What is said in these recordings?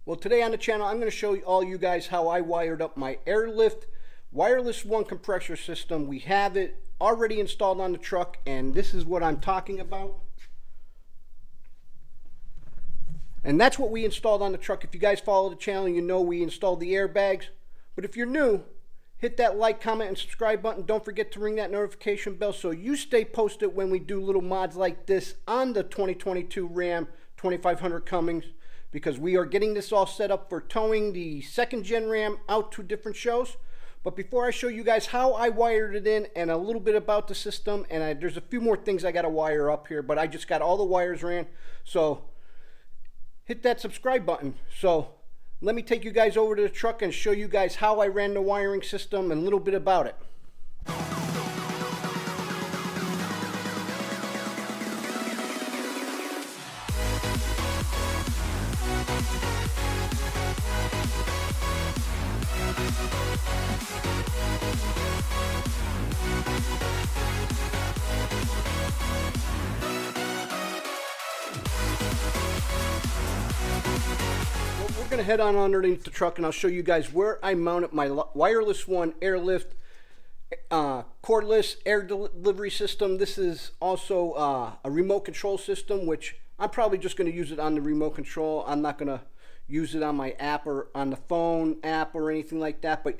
Well, today on the channel, I'm going to show all you guys how I wired up my Airlift Wireless 1 compressor system. We have it already installed on the truck, and this is what I'm talking about. And that's what we installed on the truck. If you guys follow the channel, you know we installed the airbags. But if you're new, hit that like, comment, and subscribe button. Don't forget to ring that notification bell so you stay posted when we do little mods like this on the 2022 Ram 2500 Cummins, because we are getting this all set up for towing the 2nd gen Ram out to different shows. But before I show you guys how I wired it in and a little bit about the system, and there's a few more things I got to wire up here, but I just got all the wires ran. So hit that subscribe button. So let me take you guys over to the truck and show you guys how I ran the wiring system and a little bit about it. We're going to head on underneath the truck and I'll show you guys where I mounted my Wireless 1 Airlift cordless air delivery system. This is also a remote control system, which I'm probably just going to use it on the remote control. I'm not going to use it on my app or on the phone app or anything like that, but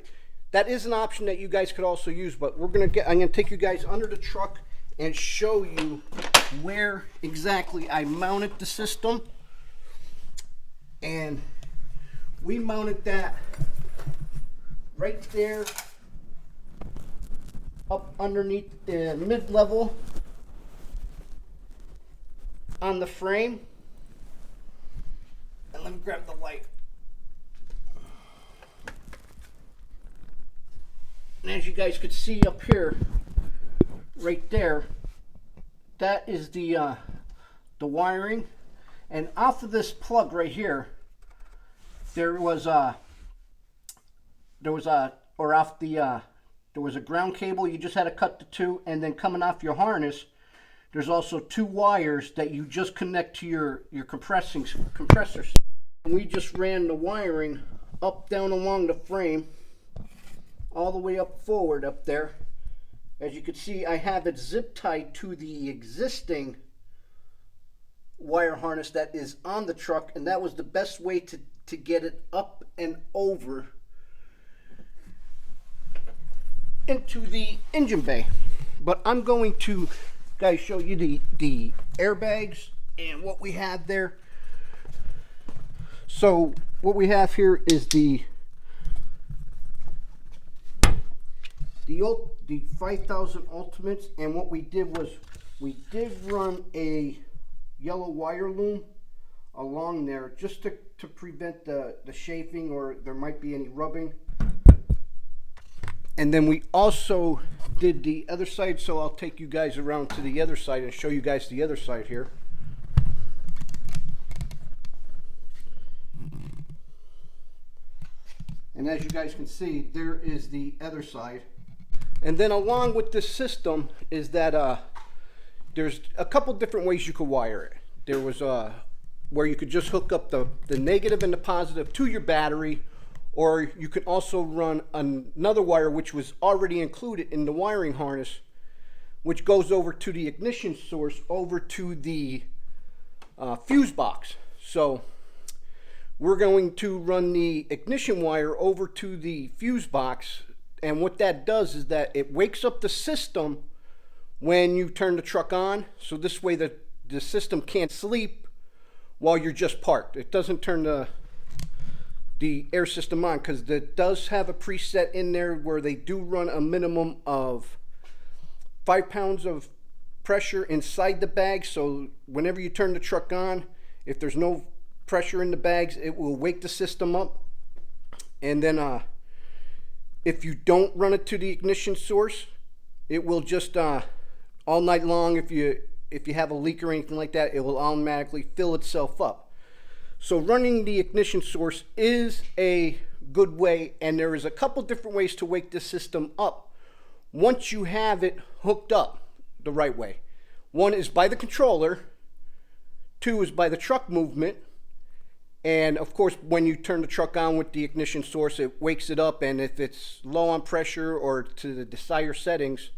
that is an option that you guys could also use. But I'm going to take you guys under the truck and show you where exactly I mounted the system. And we mounted that right there up underneath the mid-level on the frame. And let me grab the light. And as you guys could see up here, right there, that is the wiring. And off of this plug right here, there was a ground cable. You just had to cut the two, and then coming off your harness, there's also two wires that you just connect to your compressor. And we just ran the wiring up, down along the frame, all the way up forward up there. As you can see, I have it zip tied to the existing wire harness that is on the truck, and that was the best way to get it up and over into the engine bay. But I'm going to, guys, show you the airbags and what we have there. So what we have here is the 5000 Ultimates, and what we did was we did run a yellow wire loom along there just to prevent the chafing, or there might be any rubbing. And then we also did the other side, so I'll take you guys around to the other side and show you guys the other side here. And as you guys can see, there is the other side. And then along with this system is that there's a couple different ways you could wire it. There was where you could just hook up the negative and the positive to your battery, or you could also run another wire which was already included in the wiring harness, which goes over to the ignition source, over to the fuse box. So we're going to run the ignition wire over to the fuse box, and what that does is that it wakes up the system when you turn the truck on, so this way the system can't sleep while you're just parked. It doesn't turn the air system on, because it does have a preset in there where they do run a minimum of 5 pounds of pressure inside the bag. So whenever you turn the truck on, if there's no pressure in the bags, it will wake the system up. And then if you don't run it to the ignition source, it will just all night long, if you have a leak or anything like that, it will automatically fill itself up. So running the ignition source is a good way, and there is a couple different ways to wake this system up once you have it hooked up the right way. One is by the controller, two is by the truck movement, And of course, when you turn the truck on with the ignition source, it wakes it up, and if it's low on pressure or to the desired settings,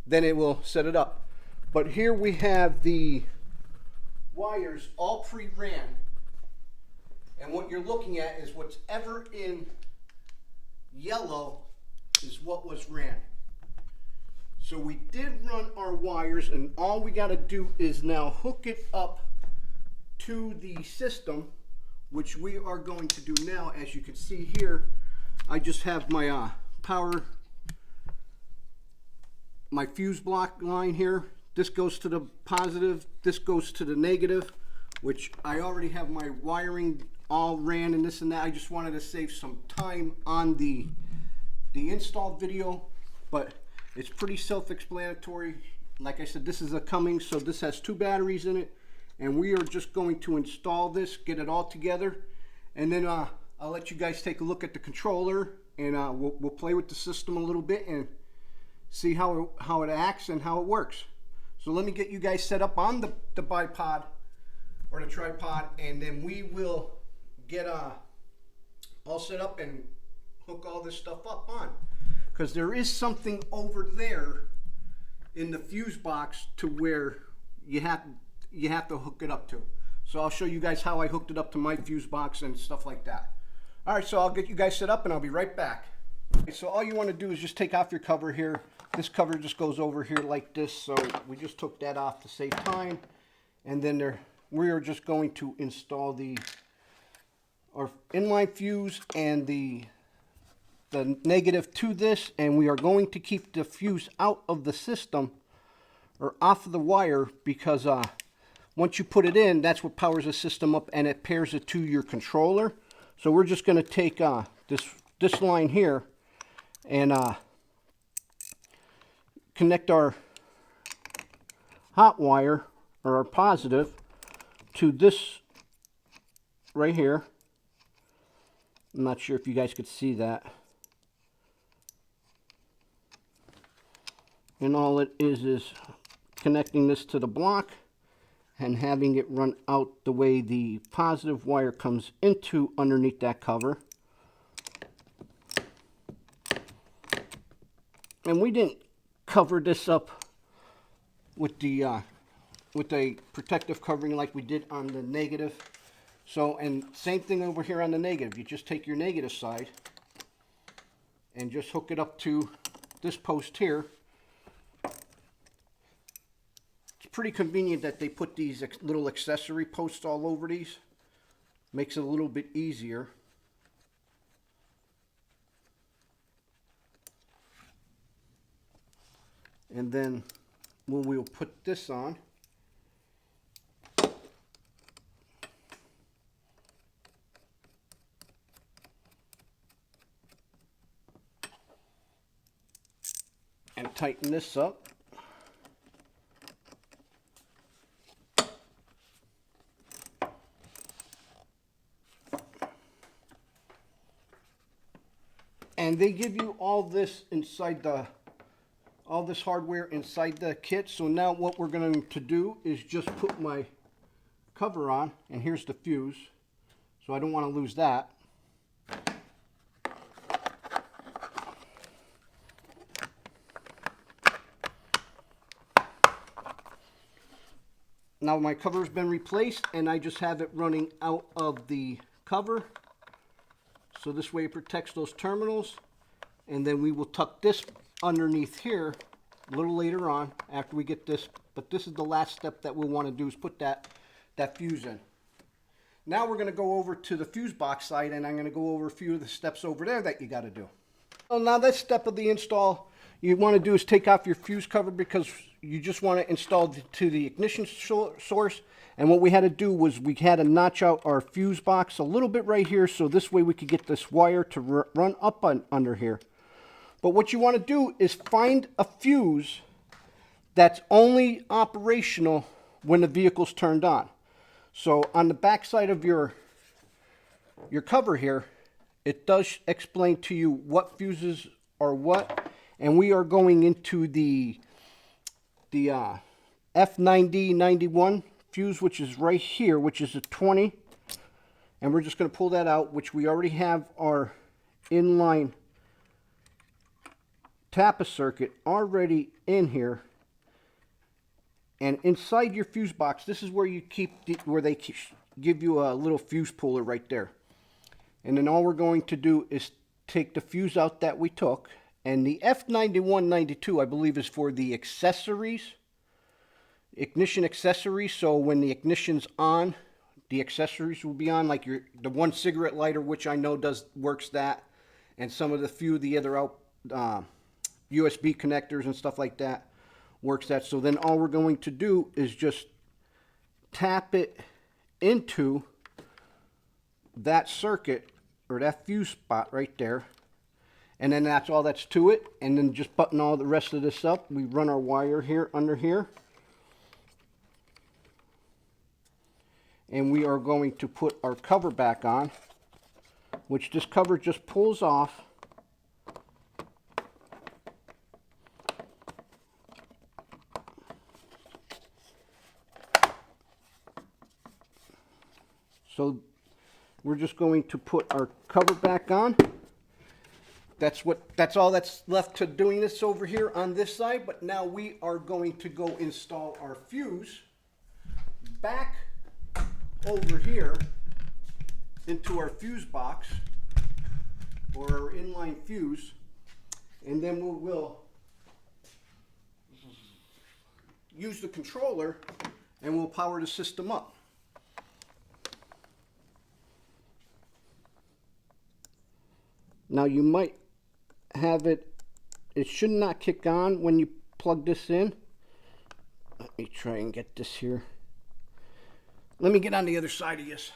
then it will set it up. But here we have the wires all pre-ran, and what you're looking at is what's ever in yellow is what was ran. So we did run our wires, and all we got to do is now hook it up to the system, which we are going to do now. As you can see here, I just have my my fuse block line here. This goes to the positive, this goes to the negative, which I already have my wiring all ran and this and that. I just wanted to save some time on the install video, but it's pretty self-explanatory. Like I said, this is a Cummins, so this has 2 batteries in it, and we are just going to install this, get it all together, and then I'll let you guys take a look at the controller, and we'll play with the system a little bit and see how it acts and how it works. So let me get you guys set up on the bipod or the tripod, and then we will get all set up and hook all this stuff up on. Because there is something over there in the fuse box to where you have to hook it up to. So I'll show you guys how I hooked it up to my fuse box and stuff like that. All right, so I'll get you guys set up and I'll be right back. Okay, so all you want to do is just take off your cover here. This cover just goes over here like this, so we just took that off to save time. And then we are just going to install our inline fuse and the negative to this, and we are going to keep the fuse out of the system or off of the wire, because once you put it in, that's what powers the system up and it pairs it to your controller. So we're just going to take this line here and connect our hot wire or our positive to this right here. I'm not sure if you guys could see that. And all it is connecting this to the block and having it run out the way the positive wire comes into underneath that cover. And we didn't cover this up with a protective covering like we did on the negative. So, and same thing over here on the negative. You just take your negative side and just hook it up to this post here. Pretty convenient that they put these little accessory posts all over these. Makes it a little bit easier. And then we'll put this on. And tighten this up. And they give you all this inside all this hardware inside the kit. So now what we're going to do is just put my cover on, and here's the fuse. So I don't want to lose that. Now my cover's been replaced, and I just have it running out of the cover. So this way it protects those terminals, and then we will tuck this underneath here a little later on after we get this. But this is the last step that we'll want to do, is put that fuse in. Now we're going to go over to the fuse box side, and I'm going to go over a few of the steps over there that you got to do. So now this step of the install you want to do is take off your fuse cover, because you just want to install to the ignition source. And what we had to do was we had to notch out our fuse box a little bit right here, so this way we could get this wire to run up under here. But what you want to do is find a fuse that's only operational when the vehicle's turned on. So on the back side of your cover here, it does explain to you what fuses are what, and we are going into the F9091 fuse, which is right here, which is a 20, And we're just going to pull that out, which we already have our inline tapper circuit already in here. And inside your fuse box, this is where you keep where they give you a little fuse puller right there. And then all we're going to do is take the fuse out that we took. And the F9192, I believe, is for the accessories, ignition accessories. So when the ignition's on, the accessories will be on, like the one cigarette lighter, which I know works that, and some of the other out USB connectors and stuff like that works that. So then all we're going to do is just tap it into that circuit or that fuse spot right there, and then that's all that's to it. And then just button all the rest of this up. We run our wire here under here, and we are going to put our cover back on, which this cover just pulls off. So we're just going to put our cover back on. That's all that's left to doing this over here on this side. But now we are going to go install our fuse back over here into our fuse box, or our inline fuse, and then we'll use the controller and we'll power the system up. Now you might have it should not kick on when you plug this in. Let me try and get this here. Let me get on the other side of this.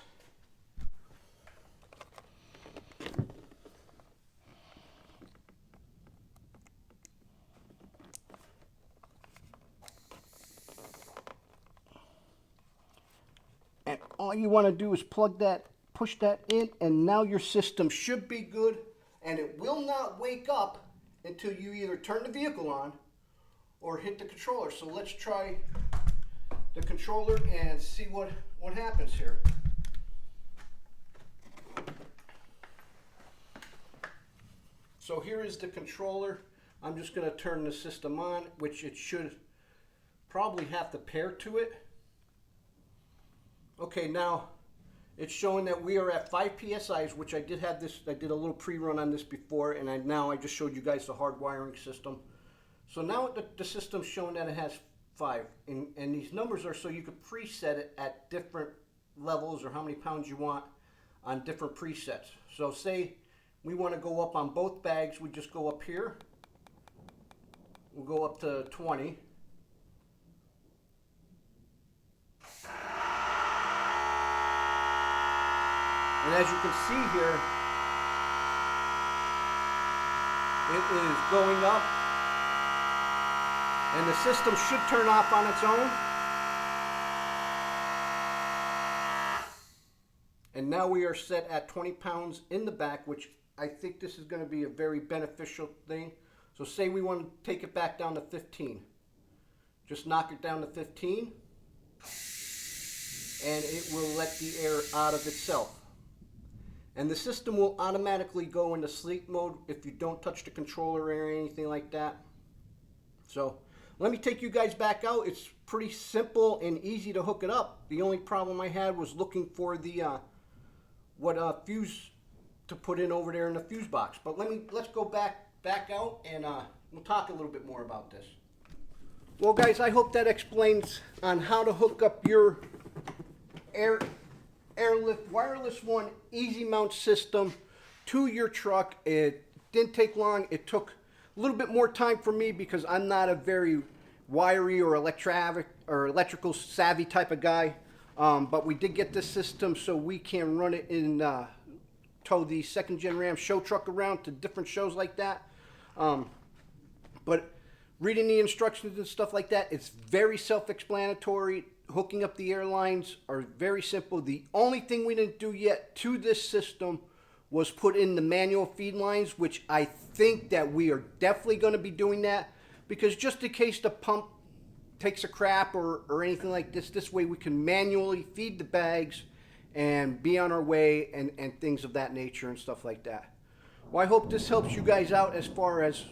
And all you want to do is plug that, push that in, and now your system should be good. And it will not wake up until you either turn the vehicle on or hit the controller. So let's try the controller and see what happens here. So here is the controller. I'm just going to turn the system on, which it should probably have to pair to it. Okay, now it's showing that we are at 5 PSIs, which I did a little pre-run on this before, and now I just showed you guys the hard wiring system. So now the system's showing that it has 5, and these numbers are so you could preset it at different levels or how many pounds you want on different presets. So say we want to go up on both bags, we just go up here. We'll go up to 20. And as you can see here, it is going up, and the system should turn off on its own. And now we are set at 20 pounds in the back, which I think this is going to be a very beneficial thing. So say we want to take it back down to 15. Just knock it down to 15, and it will let the air out of itself. And the system will automatically go into sleep mode if you don't touch the controller or anything like that. So let me take you guys back out. It's pretty simple and easy to hook it up. The only problem I had was looking for the fuse to put in over there in the fuse box. But let's go back out and we'll talk a little bit more about this. Well, guys, I hope that explains on how to hook up your Airlift Wireless One easy mount system to your truck. It didn't take long. It took a little bit more time for me because I'm not a very wiry or electrical savvy type of guy. But we did get this system so we can run it in tow the 2nd Gen Ram show truck around to different shows like that. But reading the instructions and stuff like that, it's very self-explanatory. Hooking up the airlines are very simple. The only thing we didn't do yet to this system was put in the manual feed lines, which I think that we are definitely going to be doing that, because just in case the pump takes a crap or anything like this way we can manually feed the bags and be on our way and things of that nature and stuff like that. Well, I hope this helps you guys out as far as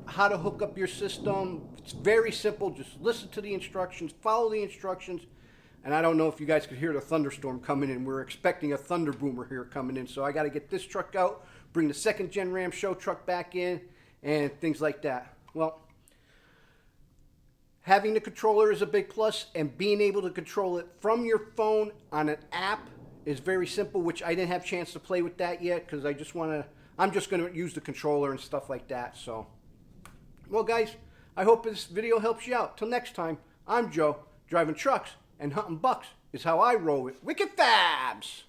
how to hook up your system. It's very simple. Just listen to the instructions, follow the instructions. And I don't know if you guys could hear the thunderstorm coming in. We're expecting a thunder boomer here coming in. So I got to get this truck out, bring the second gen Ram show truck back in, and things like that. Well, having the controller is a big plus, and being able to control it from your phone on an app is very simple, which I didn't have a chance to play with that yet because I'm just going to use the controller and stuff like that. So, well, guys, I hope this video helps you out. Till next time, I'm Joe, driving trucks and hunting bucks is how I roll with Wicked Fabz.